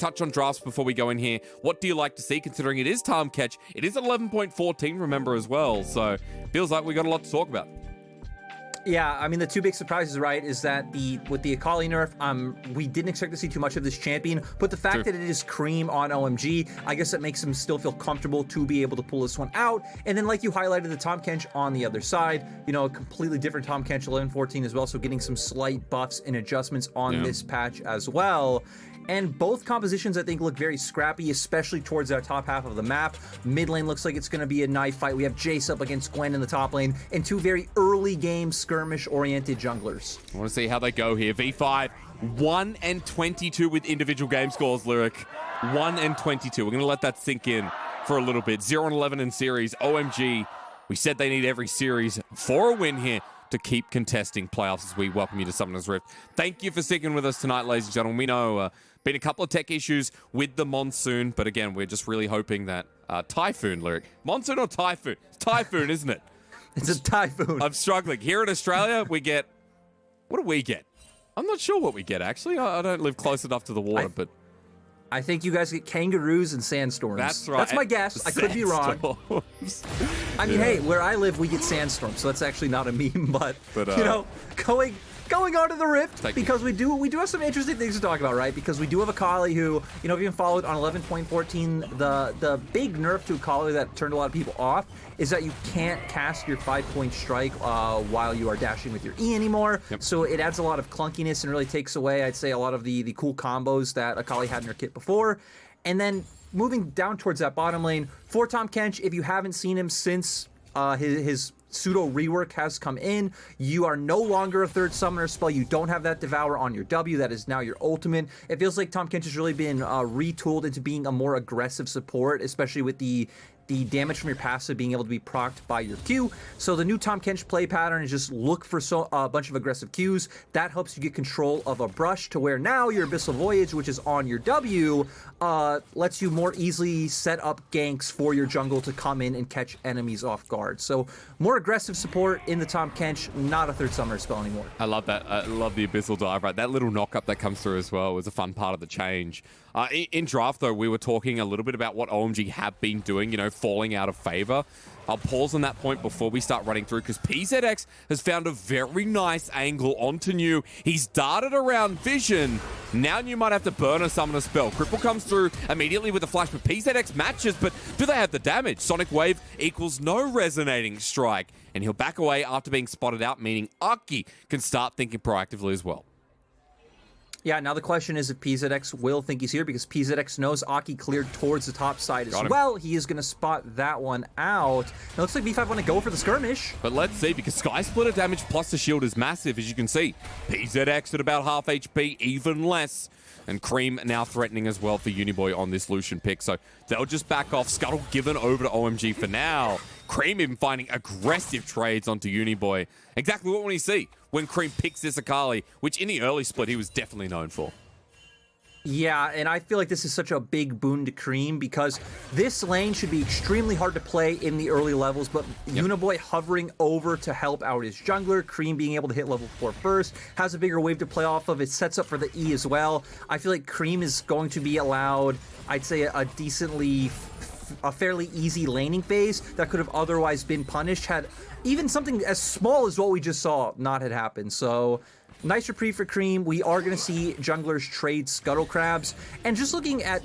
touch on drafts before we go in here. What do you like to see, considering it is Tahm Kench? It is 11.14, remember, as well. So feels like we got a lot to talk about. Yeah, I mean, the two big surprises, right, is that with the Akali nerf, we didn't expect to see too much of this champion, but the fact that it is Creme on OMG, I guess it makes him still feel comfortable to be able to pull this one out. And then, like you highlighted, the Tahm Kench on the other side, you know, a completely different Tahm Kench 11.14 as well, so getting some slight buffs and adjustments on this patch as well. And both compositions, I think, look very scrappy, especially towards our top half of the map. Mid lane looks like it's going to be a knife fight. We have Jayce up against Gwen in the top lane, and two very early game skirmish-oriented junglers. I want to see how they go here. V5, 1-22 with individual game scores, Lyric. 1-22. We're going to let that sink in for a little bit. 0-11 in series. OMG, we said they need every series for a win here to keep contesting playoffs as we welcome you to Summoner's Rift. Thank you for sticking with us tonight, ladies and gentlemen. We know been a couple of tech issues with the monsoon, but again, we're just really hoping that typhoon, Lyric. Monsoon or typhoon? It's typhoon, isn't it? It's a typhoon. I'm struggling. Here in Australia, we get... What do we get? I'm not sure what we get, actually. I don't live close enough to the water, but... I think you guys get kangaroos and sandstorms. That's right. That's my guess. I could be wrong. I mean, hey, where I live, we get sandstorms, so that's actually not a meme, but you know, going on to the Rift, because we do have some interesting things to talk about, right? Because we do have Akali who, you know, if you followed on 11.14, the big nerf to Akali that turned a lot of people off is that you can't cast your 5-point strike while you are dashing with your E anymore. So it adds a lot of clunkiness and really takes away, I'd say, a lot of the cool combos that Akali had in her kit before. And then moving down towards that bottom lane, for Tahm Kench, if you haven't seen him since his pseudo rework has come in, you are no longer a third summoner spell. You don't have that Devour on your W. That is now your ultimate. It feels like Tahm Kench has really been retooled into being a more aggressive support, especially with the damage from your passive being able to be procced by your Q. So the new Tahm Kench play pattern is just look for a bunch of aggressive Qs. That helps you get control of a brush to where now your Abyssal Voyage, which is on your W, lets you more easily set up ganks for your jungle to come in and catch enemies off guard. So more aggressive support in the Tahm Kench, not a third summoner spell anymore. I love that. I love the Abyssal Dive, right? That little knock-up that comes through as well was a fun part of the change. In draft, though, we were talking a little bit about what OMG have been doing, you know, falling out of favor. I'll pause on that point before we start running through, because PZX has found a very nice angle onto New. He's darted around Vision. Now New might have to burn a summoner spell. Cripple comes through immediately with a flash, but PZX matches, but do they have the damage? Sonic Wave equals no resonating strike, and he'll back away after being spotted out, meaning Aki can start thinking proactively as well. Yeah, now the question is if PZX will think he's here, because PZX knows Aki cleared towards the top side as well. He is going to spot that one out. It looks like V5 want to go for the skirmish. But let's see, because Sky Splitter damage plus the shield is massive, as you can see. PZX at about half HP, even less. And Creme now threatening as well for Uniboy on this Lucian pick. So they'll just back off. Scuttle given over to OMG for now. Creme even finding aggressive trades onto Uniboy. Exactly what we see when Creme picks this Akali, which in the early split he was definitely known for. Yeah, and I feel like this is such a big boon to Creme, because this lane should be extremely hard to play in the early levels, but Uniboy hovering over to help out his jungler, Creme being able to hit level 4 first, has a bigger wave to play off of, it sets up for the E as well. I feel like Creme is going to be allowed, I'd say, a fairly easy laning phase that could have otherwise been punished had even something as small as what we just saw not had happened. So nice reprieve for Creme. We are going to see junglers trade Scuttle Crabs. And just looking at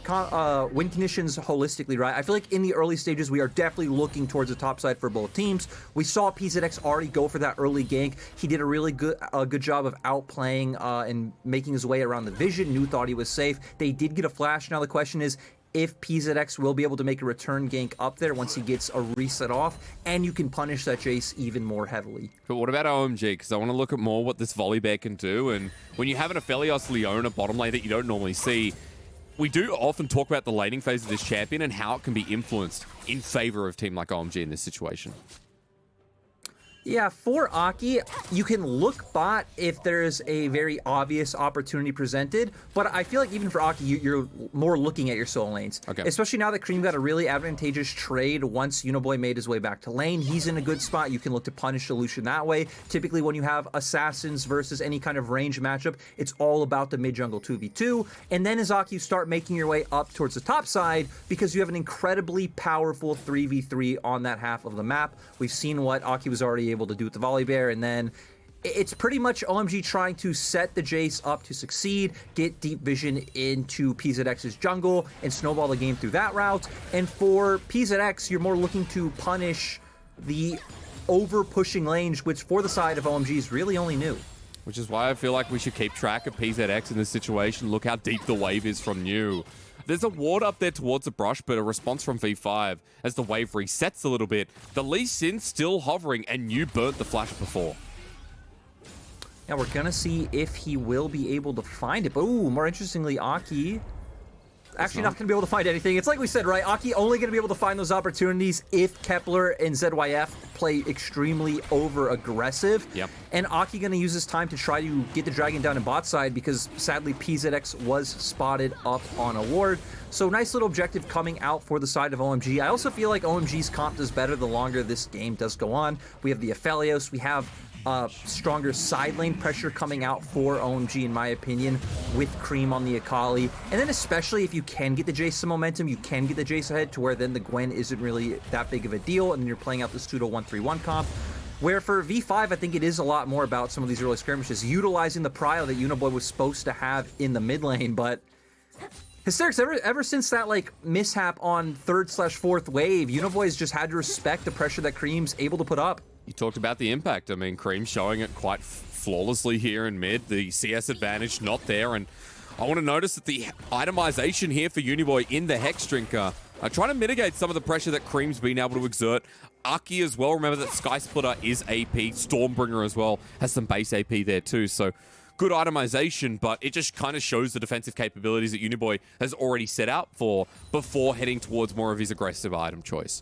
win conditions holistically, right? I feel like in the early stages, we are definitely looking towards the top side for both teams. We saw PZX already go for that early gank. He did a really good job of outplaying and making his way around the Vision. New thought he was safe. They did get a flash. Now the question is, if PZX will be able to make a return gank up there once he gets a reset off, and you can punish that Jayce even more heavily. But what about OMG? Because I want to look at more what this Volibear can do, and when you have an Aphelios Leona bottom lane that you don't normally see, we do often talk about the laning phase of this champion and how it can be influenced in favor of a team like OMG in this situation. Yeah, for Aki, you can look bot if there's a very obvious opportunity presented, but I feel like even for Aki, you're more looking at your solo lanes. Okay. Especially now that Creme got a really advantageous trade once Uniboy made his way back to lane. He's in a good spot. You can look to punish the Lucian that way. Typically, when you have assassins versus any kind of range matchup, it's all about the mid-jungle 2v2. And then as Aki, you start making your way up towards the top side because you have an incredibly powerful 3v3 on that half of the map. We've seen what Aki was already able to do with the Volibear, and then it's pretty much OMG trying to set the Jayce up to succeed, get deep vision into PZX's jungle, and snowball the game through that route. And for PZX, you're more looking to punish the over-pushing lanes, which for the side of OMG is really only new. Which is why I feel like we should keep track of PZX in this situation. Look how deep the wave is from new. There's a ward up there towards the brush, but a response from V5 as the wave resets a little bit. The Lee Sin still hovering, and you burnt the flash before. Now we're gonna see if he will be able to find it. But ooh, more interestingly, Aki actually not gonna be able to find anything. It's like we said, right? Aki only gonna be able to find those opportunities if Kepler and ZYF play extremely over-aggressive. Yep. And Aki gonna use this time to try to get the dragon down in bot side because sadly PZX was spotted up on a ward. So nice little objective coming out for the side of OMG. I also feel like OMG's comp does better the longer this game does go on. We have the Aphelios, we have stronger side lane pressure coming out for OMG, in my opinion, with Creme on the Akali. And then especially if you can get the Jayce some momentum, you can get the Jayce ahead to where then the Gwen isn't really that big of a deal, and then you're playing out the pseudo 1-3-1 comp. Where for V5, I think it is a lot more about some of these early skirmishes, utilizing the prio that Uniboy was supposed to have in the mid lane, but Hysterics, ever since that like mishap on 3rd/4th wave, Uniboy's just had to respect the pressure that Creme's able to put up. You talked about the impact. I mean, Creme showing it quite flawlessly here in mid. The CS advantage not there, and I want to notice that the itemization here for Uniboy in the Hex Drinker trying to mitigate some of the pressure that Creme's been able to exert. Aki as well. Remember that Sky Splitter is AP. Stormbringer as well has some base AP there too. So good itemization, but it just kind of shows the defensive capabilities that Uniboy has already set out for before heading towards more of his aggressive item choice.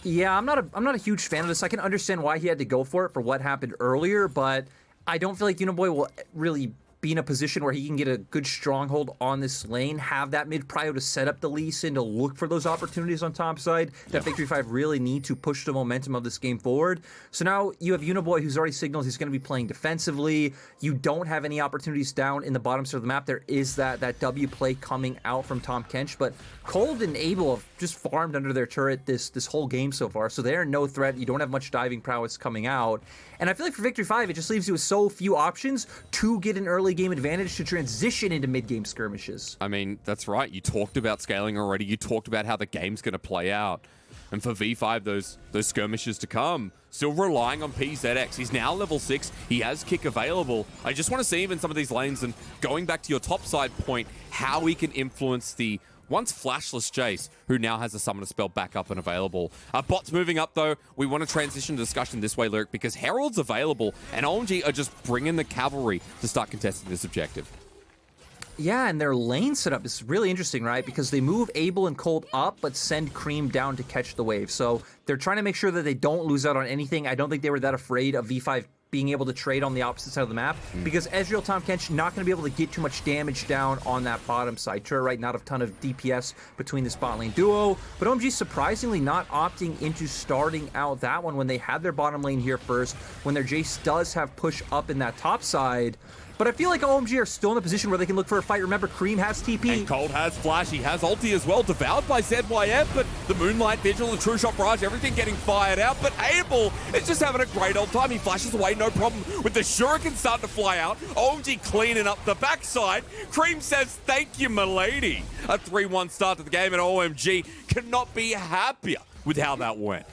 Yeah, I'm not a huge fan of this. I can understand why he had to go for it for what happened earlier, but I don't feel like Uniboy will really be in a position where he can get a good stronghold on this lane, have that mid prio to set up the Lee Sin to look for those opportunities on top side that Victory 5 really need to push the momentum of this game forward. So now you have Uniboy who's already signaled he's going to be playing defensively. You don't have any opportunities down in the bottom side of the map. There is that W play coming out from Tahm Kench, but Cold and Abel have just farmed under their turret this whole game so far, so they're no threat. You don't have much diving prowess coming out. And I feel like for Victory 5, it just leaves you with so few options to get an early game advantage to transition into mid-game skirmishes. I mean, that's right. You talked about scaling already. You talked about how the game's going to play out. And for V5, those skirmishes to come, still relying on PZX. He's now level 6. He has kick available. I just want to see him in some of these lanes, and going back to your top side point, how he can influence the once flashless Jayce, who now has a summoner spell back up and available. Bots moving up, though. We want to transition the discussion this way, Lyric, because Herald's available, and OMG are just bringing the cavalry to start contesting this objective. Yeah, and their lane setup is really interesting, right? Because they move Abel and Cold up, but send Creme down to catch the wave. So they're trying to make sure that they don't lose out on anything. I don't think they were that afraid of V5 being able to trade on the opposite side of the map, because Ezreal, Tahm Kench not going to be able to get too much damage down on that bottom side turret, right? Not a ton of DPS between the spot lane duo, but OMG surprisingly not opting into starting out that one when they had their bottom lane here first, when their Jayce does have push up in that top side. But I feel like OMG are still in a position where they can look for a fight. Remember, Creme has TP. And Cold has Flash. He has ulti as well. Devoured by ZYF, but the Moonlight Vigil, the True Shot Barrage, everything getting fired out. But Abel is just having a great old time. He flashes away, no problem. With the Shuriken starting to fly out, OMG cleaning up the backside. Creme says, thank you, milady. A 3-1 start to the game, and OMG cannot be happier with how that went.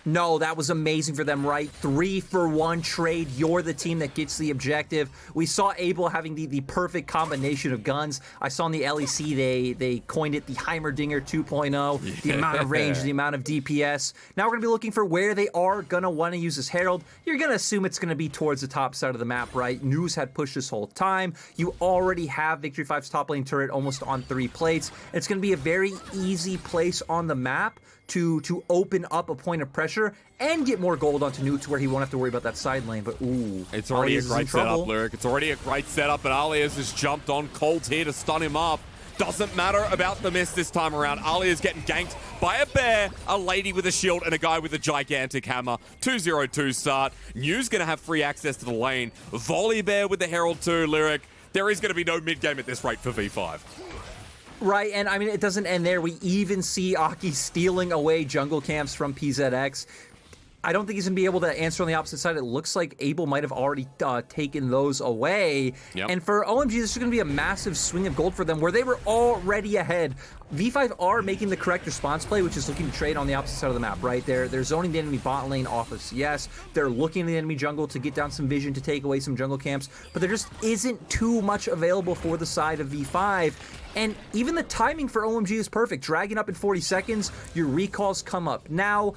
No, that was amazing for them, right? 3-for-1 trade. You're the team that gets the objective. We saw Abel having the perfect combination of guns. I saw in the LEC, they coined it the Heimerdinger 2.0. The amount of range, the amount of DPS. Now we're going to be looking for where they are going to want to use this Herald. You're going to assume it's going to be towards the top side of the map, right? News had pushed this whole time. You already have Victory 5's top lane turret almost on 3 plates. It's going to be a very easy place on the map to open up a point of pressure and get more gold onto Newt to where he won't have to worry about that side lane. But ooh, it's already a great setup, Lyric. It's already a great setup, and Aliez has jumped on. Cold's here to stun him up. Doesn't matter about the miss this time around. Aliez getting ganked by a bear, a lady with a shield, and a guy with a gigantic hammer. 2-0-2 start. New's going to have free access to the lane. Volibear with the Herald 2, Lyric. There is going to be no mid-game at this rate for V5. Right, and I mean, it doesn't end there. We even see Aki stealing away jungle camps from PZX. I don't think he's going to be able to answer on the opposite side. It looks like Abel might have already taken those away. Yep. And for OMG, this is going to be a massive swing of gold for them where they were already ahead. V5 are making the correct response play, which is looking to trade on the opposite side of the map, right? They're zoning the enemy bot lane off of CS. They're looking at the enemy jungle to get down some vision to take away some jungle camps. But there just isn't too much available for the side of V5. And even the timing for OMG is perfect. Dragging up in 40 seconds, your recalls come up now.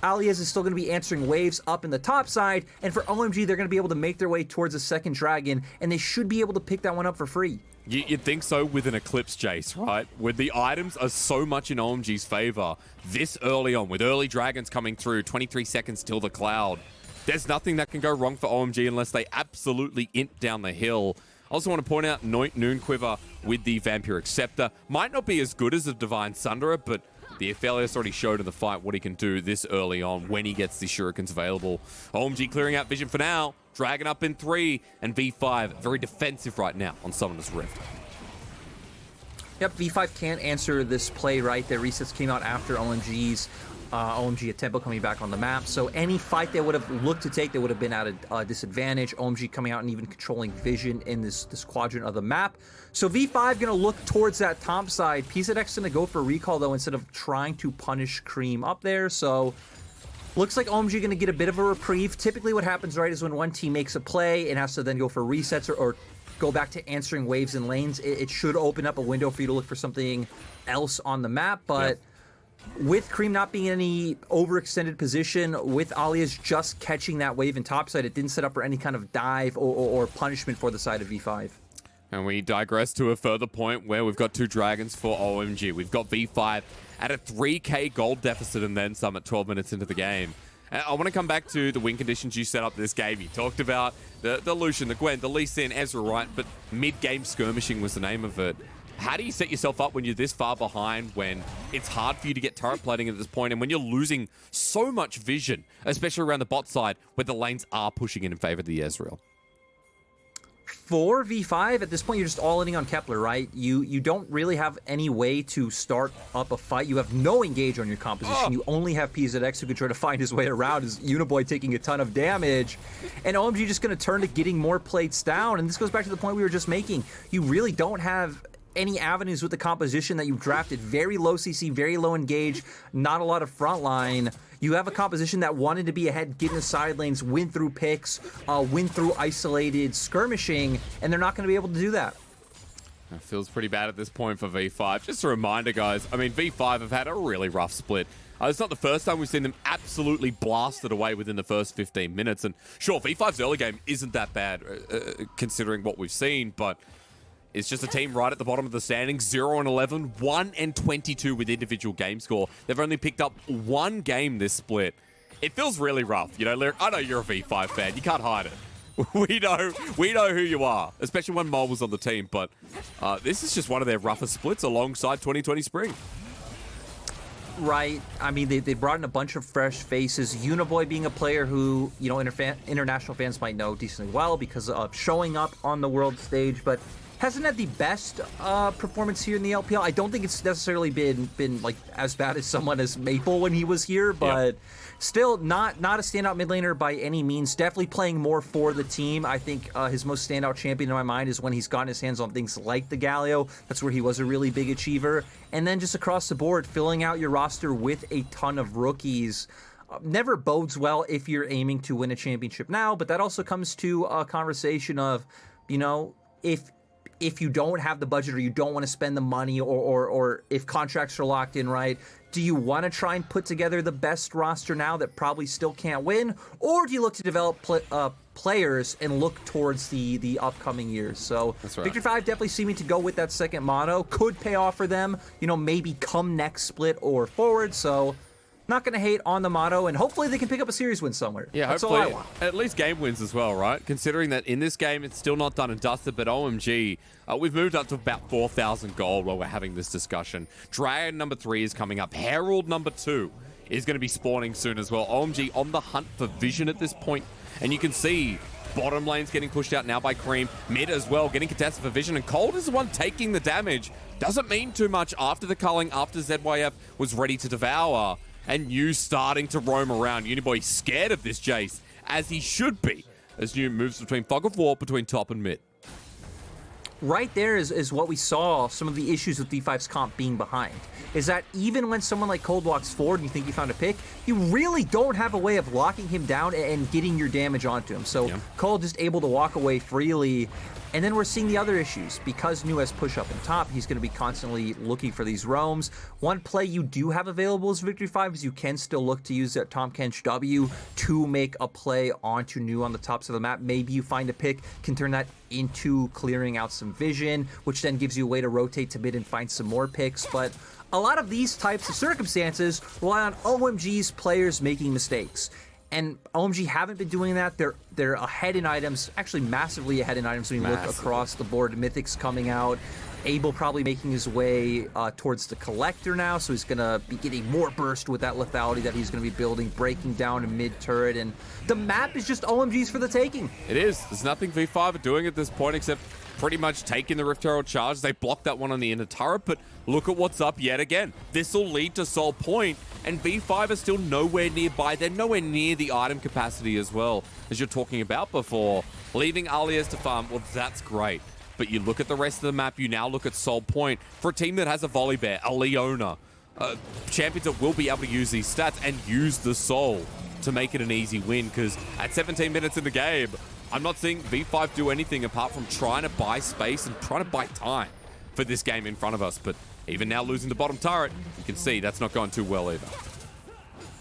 Aliez is still going to be answering waves up in the top side, and for OMG, they're going to be able to make their way towards a second dragon, and they should be able to pick that one up for free. You'd think so with an Eclipse, Jayce, right? Where the items are so much in OMG's favor this early on, with early dragons coming through, 23 seconds till the cloud. There's nothing that can go wrong for OMG unless they absolutely int down the hill. I also want to point out Noon Quiver with the Vampiric Scepter. Might not be as good as the Divine Sunderer, but the Aphelios already showed in the fight what he can do this early on when he gets the shurikens available. OMG clearing out vision for now. Dragon up in 3, and V5 very defensive right now on Summoner's Rift. Yep, V5 can't answer this play, right? Their resets came out after OMG's OMG at tempo coming back on the map. So any fight they would have looked to take, they would have been at a disadvantage. OMG coming out and even controlling vision in this quadrant of the map. So V5 going to look towards that top side. PZX going to go for recall, though, instead of trying to punish Creme up there. So looks like OMG going to get a bit of a reprieve. Typically what happens, right, is when one team makes a play and has to then go for resets or go back to answering waves and lanes, it should open up a window for you to look for something else on the map. But yep, with Creme not being in any overextended position, with Aliez just catching that wave in topside, it didn't set up for any kind of dive or punishment for the side of V5. And we digress to a further point where we've got 2 dragons for OMG. We've got V5 at a 3k gold deficit and then some at 12 minutes into the game. And I want to come back to the win conditions you set up this game. You talked about the Lucian, the Gwen, the Lucian, Ezreal, right? But mid-game skirmishing was the name of it. How do you set yourself up when you're this far behind, when it's hard for you to get turret plating at this point, and when you're losing so much vision, especially around the bot side, where the lanes are pushing in favor of the Ezreal? For V5, at this point, you're just all-inning on Kepler, right? You don't really have any way to start up a fight. You have no engage on your composition. You only have PZX who can try to find his way around, as Uniboy taking a ton of damage. And OMG just going to turn to getting more plates down. And this goes back to the point we were just making. You really don't have any avenues with the composition that you've drafted. Very low CC, very low engage, not a lot of frontline. You have a composition that wanted to be ahead, get in the side lanes, win through picks, win through isolated skirmishing, and they're not going to be able to do that. It feels pretty bad at this point for V5. Just a reminder, guys, I mean, V5 have had a really rough split. It's not the first time we've seen them absolutely blasted away within the first 15 minutes. And sure, V5's early game isn't that bad, considering what we've seen, but it's just a team right at the bottom of the standings, 0-11, 1-22 with individual game score. They've only picked up 1 game this split. It feels really rough. You know, Lyric, I know you're a V5 fan. You can't hide it. We know who you are, especially when Mole was on the team. But this is just one of their roughest splits alongside 2020 Spring. Right. I mean, they brought in a bunch of fresh faces. Uniboy being a player who, you know, international fans might know decently well because of showing up on the world stage, but hasn't had the best performance here in the LPL. I don't think it's necessarily been like as bad as someone as Maple when he was here, but still not a standout mid laner by any means. Definitely playing more for the team. I think his most standout champion in my mind is when he's gotten his hands on things like the Galio. That's where he was a really big achiever. And then just across the board, filling out your roster with a ton of rookies never bodes well if you're aiming to win a championship now, but that also comes to a conversation of, you know, if you don't have the budget or you don't want to spend the money or if contracts are locked in, right, do you want to try and put together the best roster now that probably still can't win? Or do you look to develop players and look towards the upcoming years. So That's right. Victory 5 definitely seeming to go with that second mono. Could pay off for them, you know, maybe come next split or forward. So not going to hate on the motto, and hopefully they can pick up a series win somewhere. Yeah, that's hopefully, all I want. at least game wins as well, right? Considering that in this game, it's still not done and dusted, but OMG, we've moved up to about 4,000 gold while we're having this discussion. Dragon number 3 is coming up. Herald number 2 is going to be spawning soon as well. OMG on the hunt for vision at this point, and you can see bottom lane's getting pushed out now by Creme. Mid as well, getting contested for vision, and Cold is the one taking the damage. Doesn't mean too much after the culling, after ZYF was ready to devour. And New starting to roam around. Uniboy scared of this Jayce, as he should be, as New moves between Fog of War, between top and mid. Right there is what we saw, some of the issues with V5's comp being behind. Is that even when someone like Cold walks forward and you think you found a pick, you really don't have a way of locking him down and getting your damage onto him. So yeah. Cold just able to walk away freely. And then we're seeing the other issues. Because New has push up and top, he's going to be constantly looking for these roams. One play you do have available as Victory 5 is you can still look to use that Tahm Kench W to make a play onto New on the tops of the map. Maybe you find a pick, can turn that into clearing out some vision, which then gives you a way to rotate to mid and find some more picks. But a lot of these types of circumstances rely on OMG's players making mistakes. And OMG haven't been doing that. They're ahead in items, actually massively ahead in items when you look across the board. Mythic's coming out. Abel probably making his way towards the Collector now, so he's going to be getting more burst with that lethality that he's going to be building, breaking down a mid-turret, and the map is just OMG's for the taking. It is. There's nothing V5 are doing at this point except pretty much taking the Rift Herald charge. They blocked that one on the inner turret, but look at what's up yet again. This will lead to Soul Point, and V5 are still nowhere nearby. They're nowhere near the item capacity as well, as you're talking about before. Leaving Aliez to farm, well, that's great. But you look at the rest of the map, you now look at Soul Point. For a team that has a Volibear, a Leona, champions that will be able to use these stats and use the Soul to make it an easy win, because at 17 minutes in the game, I'm not seeing V5 do anything apart from trying to buy space and trying to buy time for this game in front of us. But even now losing the bottom turret, you can see that's not going too well either.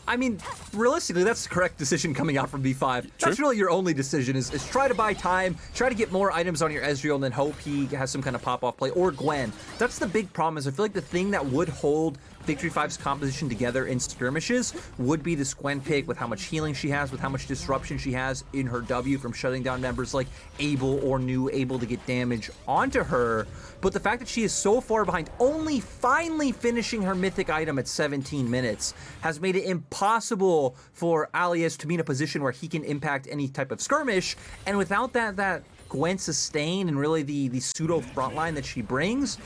I mean, realistically, that's the correct decision coming out from V5. True. That's really your only decision, is try to buy time, try to get more items on your Ezreal, and then hope he has some kind of pop-off play, or Gwen. That's the big problem, is I feel like the thing that would hold Victory 5's composition together in skirmishes would be this Gwen pick, with how much healing she has, with how much disruption she has in her W from shutting down members like Abel or New, able to get damage onto her. But the fact that she is so far behind, only finally finishing her mythic item at 17 minutes, has made it impossible for Aliez to be in a position where he can impact any type of skirmish. And without that Gwen sustain and really the pseudo frontline that she brings,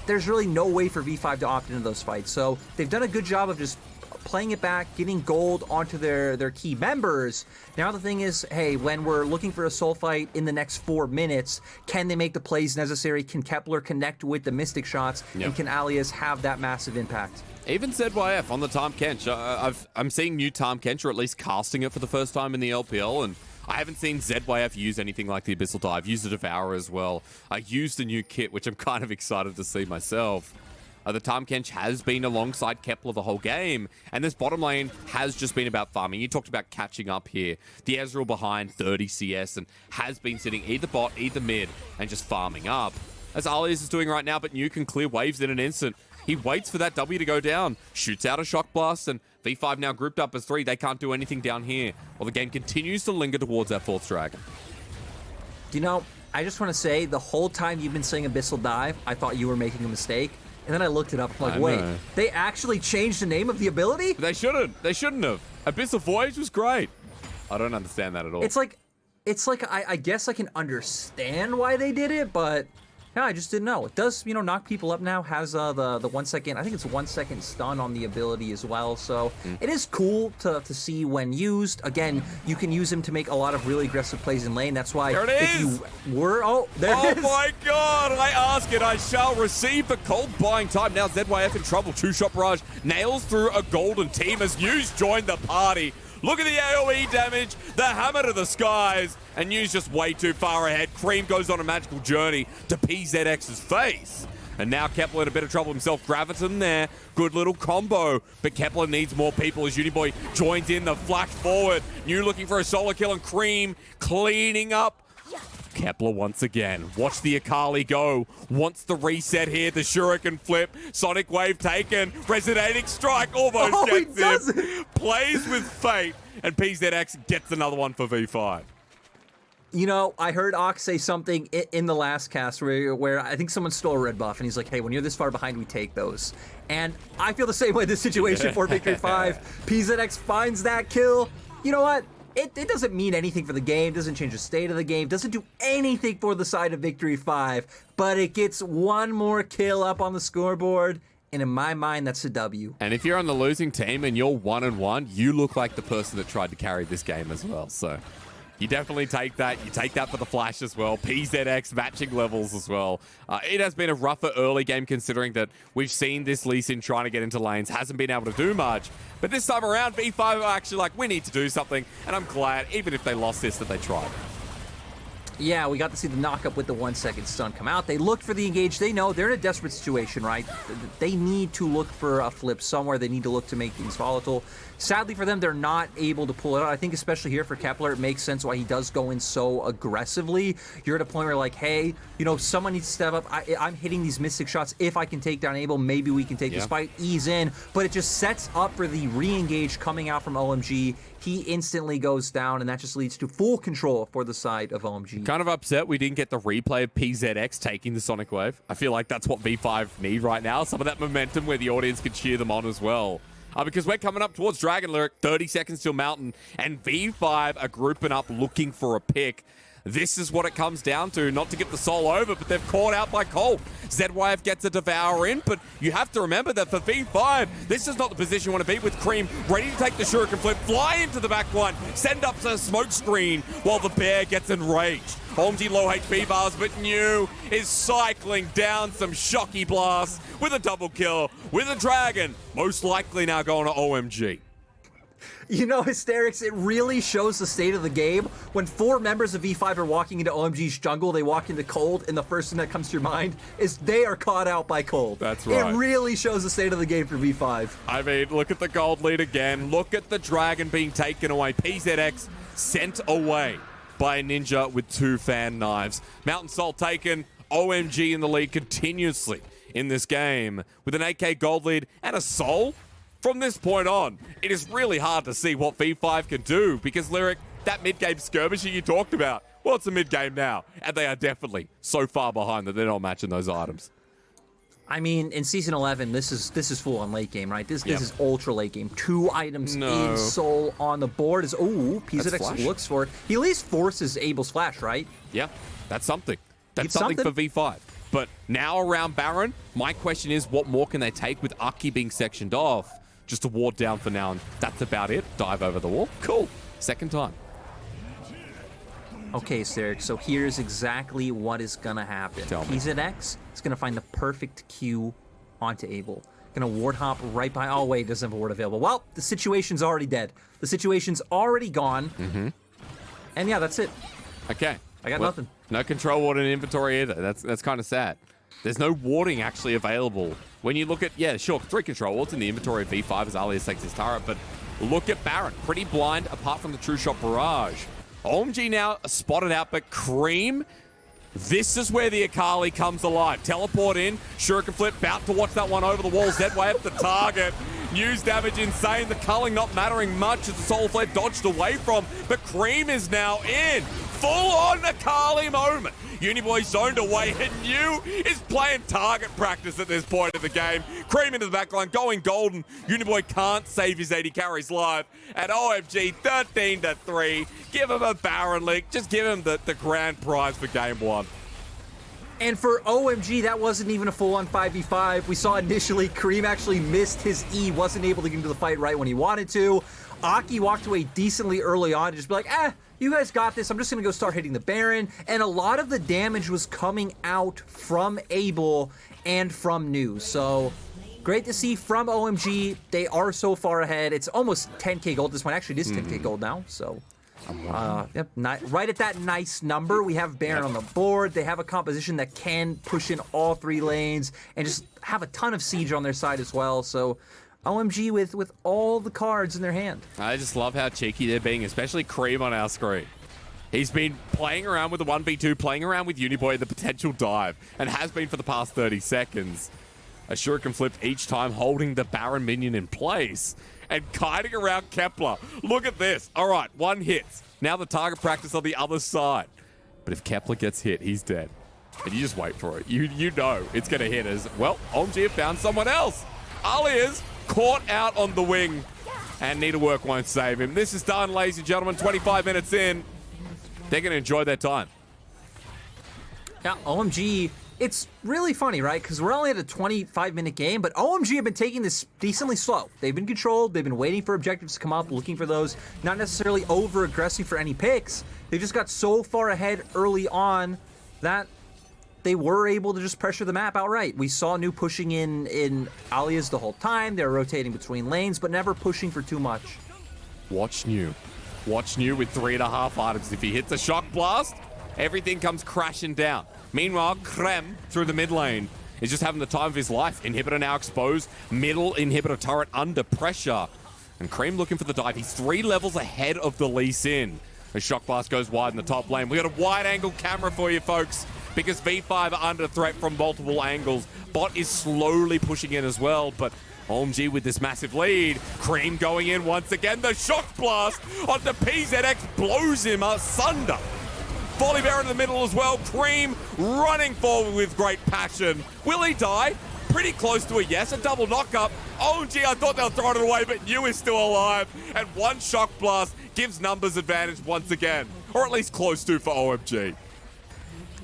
there's really no way for V5 to opt into those fights. So they've done a good job of just playing it back, getting gold onto their key members. Now the thing is, hey, when we're looking for a soul fight in the next 4 minutes, can they make the plays necessary? Can Kepler connect with the Mystic shots? Yep. And can Aliez have that massive impact? Even ZYF on the Tahm Kench. I'm seeing new Tahm Kench, or at least casting it for the first time in the LPL, and I haven't seen ZYF use anything like the Abyssal Dive. Use the Devourer as well. I used the new kit, which I'm kind of excited to see myself. The Tahm Kench has been alongside Kepler the whole game, and this bottom lane has just been about farming. You talked about catching up here. The Ezreal behind 30 CS and has been sitting either bot, either mid, and just farming up. As Aliez is doing right now, but New can clear waves in an instant. He waits for that W to go down, shoots out a Shock Blast, and V5 now grouped up as 3. They can't do anything down here, while the game continues to linger towards that 4th dragon. You know, I just want to say, the whole time you've been saying Abyssal Dive, I thought you were making a mistake. And then I looked it up, I'm like, wait, they actually changed the name of the ability? They shouldn't. They shouldn't have. Abyssal Voyage was great. I don't understand that at all. It's like I guess I can understand why they did it, but yeah, I just didn't know. It does, you know, knock people up now. Has the 1 second, I think it's a 1 second stun on the ability as well. So it is cool to see when used. Again, you can use him to make a lot of really aggressive plays in lane. That's why there it if is. You were, there it is. Oh my God! I ask it, I shall receive. For Cold buying time. Now ZYF in trouble. 2-shot barrage nails through a golden team as News joined the party. Look at the AoE damage, the hammer to the skies, and News just way too far ahead. Creme goes on a magical journey to PZX's face. And now Kepler in a bit of trouble himself. Graviton there. Good little combo. But Kepler needs more people as Uniboy joins in the flash forward. New looking for a solo kill, and Creme cleaning up. Kepler once again. Watch the Akali go. Wants the reset here. The Shuriken flip. Sonic Wave taken. Resonating Strike almost gets him. Plays with fate. And PZX gets another one for V5. You know, I heard Ox say something in the last cast where I think someone stole a red buff, and he's like, hey, when you're this far behind, we take those. And I feel the same way in this situation for Victory 5. PZX finds that kill. You know what? It doesn't mean anything for the game, doesn't change the state of the game, doesn't do anything for the side of Victory 5, but it gets one more kill up on the scoreboard, and in my mind, that's a W. And if you're on the losing team and you're 1-1, you look like the person that tried to carry this game as well, so... You definitely take that. You take that for the flash as well. PZX matching levels as well. It has been a rougher early game considering that we've seen this Lee Sin trying to get into lanes. Hasn't been able to do much. But this time around, V5 are actually like, we need to do something. And I'm glad, even if they lost this, that they tried. Yeah, we got to see the knock-up with the 1-second stun come out. They looked for the engage. They know they're in a desperate situation, right? They need to look for a flip somewhere. They need to look to make things volatile. Sadly for them, they're not able to pull it out. I think especially here for Kepler, it makes sense why he does go in so aggressively. You're at a point where like, hey, you know, someone needs to step up. I'm hitting these mystic shots. If I can take down Abel, maybe we can take this fight, ease in. But it just sets up for the re-engage coming out from OMG. He instantly goes down, and that just leads to full control for the side of OMG. Kind of upset we didn't get the replay of PZX taking the Sonic Wave. I feel like that's what V5 need right now. Some of that momentum where the audience can cheer them on as well. Because we're coming up towards Dragon Lyric, 30 seconds till Mountain, and V5 are grouping up looking for a pick. This is what it comes down to. Not to get the soul over, but they've caught out by Colt. ZYF gets a Devour in, but you have to remember that for V5, this is not the position you want to be with Creme. Ready to take the Shuriken flip, fly into the back one, send up a smoke screen while the bear gets enraged. OMG low HP bars, but New is cycling down some shocky blasts with a double kill with a dragon. Most likely now going to OMG. You know, Hysterics, it really shows the state of the game. When 4 members of V5 are walking into OMG's jungle, they walk into Cold, and the first thing that comes to your mind is they are caught out by Cold. That's right. It really shows the state of the game for V5. I mean, look at the gold lead again. Look at the dragon being taken away. PZX sent away by a ninja with 2 fan knives. Mountain Soul taken. OMG in the lead continuously in this game with an 8k gold lead and a soul. From this point on, it is really hard to see what V5 can do because Lyric, that mid-game skirmishing you talked about, well, it's a mid-game now, and they are definitely so far behind that they're not matching those items. I mean, in Season 11, this is full on late game, right? This is ultra late game. 2 items in Soul on the board. PZX looks for it. He at least forces Abel's flash, right? Yeah, that's something. That's something for V5. But now around Baron, my question is, what more can they take with Aki being sectioned off? Just a ward down for now, and that's about it. Dive over the wall. Cool. Second time. Okay, Hysterics, so here's exactly what is going to happen. PZX is going to find the perfect Q onto Abel. Going to ward hop right by... Oh, wait, doesn't have a ward available. Well, the situation's already dead. The situation's already gone. And yeah, that's it. Okay. I got nothing. No control ward in inventory either. That's kind of sad. There's no warding actually available. When you look at, yeah, sure, 3 control wards in the inventory of V5 as Aliez takes his turret, but look at Baron. Pretty blind apart from the True Shot Barrage. OMG now spotted out, but Creme, this is where the Akali comes alive. Teleport in, Shuriken flip, about to watch that one over the wall. Z-Way up the target. News damage insane. The culling not mattering much as the Soul Flare dodged away from, but Creme is now in. Full-on Akali moment. Uniboy zoned away, and New is playing target practice at this point of the game. Creme into the backline, going golden. Uniboy can't save his AD carries live. At OMG, 13-3. Give him a Baron league. Just give him the grand prize for game 1. And for OMG, that wasn't even a full-on 5v5. We saw initially Creme actually missed his E, wasn't able to get into the fight right when he wanted to. Aki walked away decently early on and just be like, you guys got this. I'm just going to go start hitting the Baron. And a lot of the damage was coming out from Abel and from New. So great to see from OMG. They are so far ahead. It's almost 10k gold at this point. Actually, it is 10k gold now. So Yep, right at that nice number. We have Baron on the board. They have a composition that can push in all 3 lanes and just have a ton of siege on their side as well. So OMG with all the cards in their hand. I just love how cheeky they're being, especially Creme on our screen. He's been playing around with the 1v2, playing around with Uniboy and the potential dive, and has been for the past 30 seconds. A shuriken flip each time, holding the Baron minion in place and kiting around Kepler. Look at this. All right, 1 hit. Now the target practice on the other side. But if Kepler gets hit, he's dead. And you just wait for it. You know it's going to hit as, well, OMG have found someone else. Aliez caught out on the wing, and Needlework won't save him. This is done, ladies and gentlemen. 25 minutes in. They're going to enjoy their time. Yeah, OMG, it's really funny, right? Because we're only at a 25-minute game, but OMG have been taking this decently slow. They've been controlled. They've been waiting for objectives to come up, looking for those, not necessarily over-aggressive for any picks. They just got so far ahead early on that they were able to just pressure the map outright. We saw New pushing in Aliez the whole time. They were rotating between lanes, but never pushing for too much. Watch New. Watch New with 3.5 items. If he hits a shock blast, everything comes crashing down. Meanwhile, Creme through the mid lane is just having the time of his life. Inhibitor now exposed. Middle inhibitor turret under pressure. And Creme looking for the dive. He's 3 levels ahead of the Lucian. A shock blast goes wide in the top lane. We got a wide angle camera for you folks, because V5 are under threat from multiple angles. Bot is slowly pushing in as well, but OMG with this massive lead. Creme going in once again. The shock blast onto PZX blows him asunder. Volibear in the middle as well. Creme running forward with great passion. Will he die? Pretty close to a yes. A double knockup. OMG, I thought they were throwing it away, but New is still alive. And 1 shock blast gives numbers advantage once again. Or at least close to for OMG.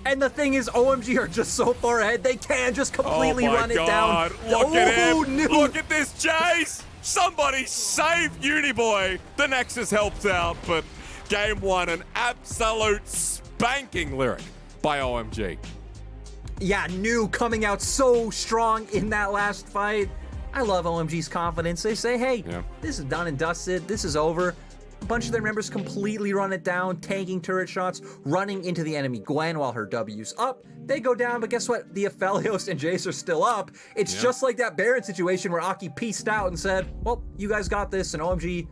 And the thing is, OMG are just so far ahead, they can just completely run it down. Look at him. Look at this, Jayce. Somebody save Uniboy. The Nexus helps out, but game 1, an absolute spanking lyric by OMG. Yeah, New coming out so strong in that last fight. I love OMG's confidence. They say, hey, this is done and dusted. This is over. A bunch of their members completely run it down, tanking turret shots, running into the enemy Gwen while her W's up. They go down, but guess what? The Aphelios and Jayce are still up. It's just like that Baron situation where Aki pieced out and said, well, you guys got this, and OMG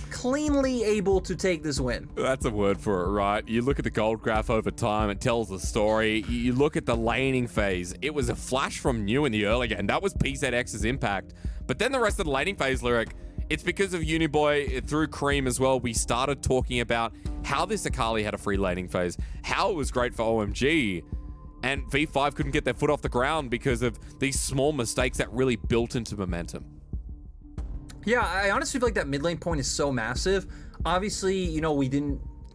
cleanly able to take this win. That's a word for it, right? You look at the gold graph over time, it tells the story. You look at the laning phase, it was a flash from New in the early game. That was PZX's impact. But then the rest of the laning phase lyric, it's because of Uniboy through Creme as well. We started talking about how this Akali had a free laning phase, how it was great for OMG, and V5 couldn't get their foot off the ground because of these small mistakes that really built into momentum. Yeah, I honestly feel like that mid lane point is so massive. Obviously, you know,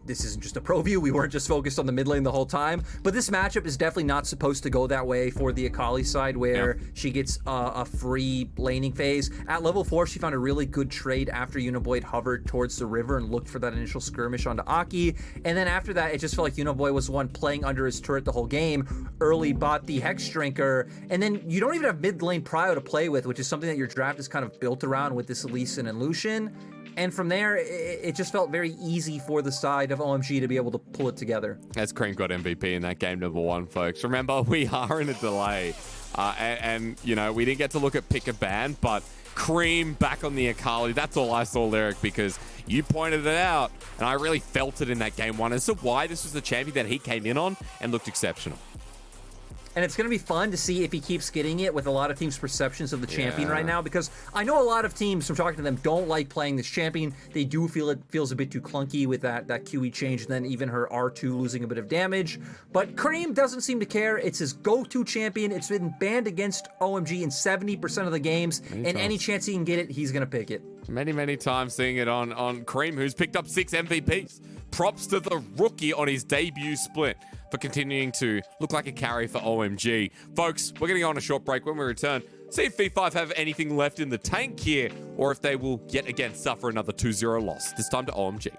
this isn't just a pro view. We weren't just focused on the mid lane the whole time. But this matchup is definitely not supposed to go that way for the Akali side, where she gets a free laning phase. At level 4, she found a really good trade after Uniboy hovered towards the river and looked for that initial skirmish onto Aki. And then after that, it just felt like Uniboy was the one playing under his turret the whole game. Early bought the Hex Drinker. And then you don't even have mid lane prio to play with, which is something that your draft is kind of built around with this Leona and Lucian. And from there, it just felt very easy for the side of OMG to be able to pull it together. As Creme got MVP in that game number 1, folks. Remember, we are in a delay. And you know, we didn't get to look at pick a ban, but Creme back on the Akali. That's all I saw, Lyric, because you pointed it out. And I really felt it in that game 1 as to why this was the champion that he came in on and looked exceptional. And it's going to be fun to see if he keeps getting it with a lot of teams' perceptions of the champion right now, because I know a lot of teams, from talking to them, don't like playing this champion. They do feel it feels a bit too clunky with that QE change, and then even her R2 losing a bit of damage. But Creme doesn't seem to care. It's his go-to champion. It's been banned against OMG in 70% of the games, and any chance he can get it, he's going to pick it. Many, many times seeing it on Creme, who's picked up 6 MVPs. Props to the rookie on his debut split for continuing to look like a carry for OMG. Folks, we're going to go on a short break. When we return, see if V5 have anything left in the tank here, or if they will yet again suffer another 2-0 loss, this time to OMG.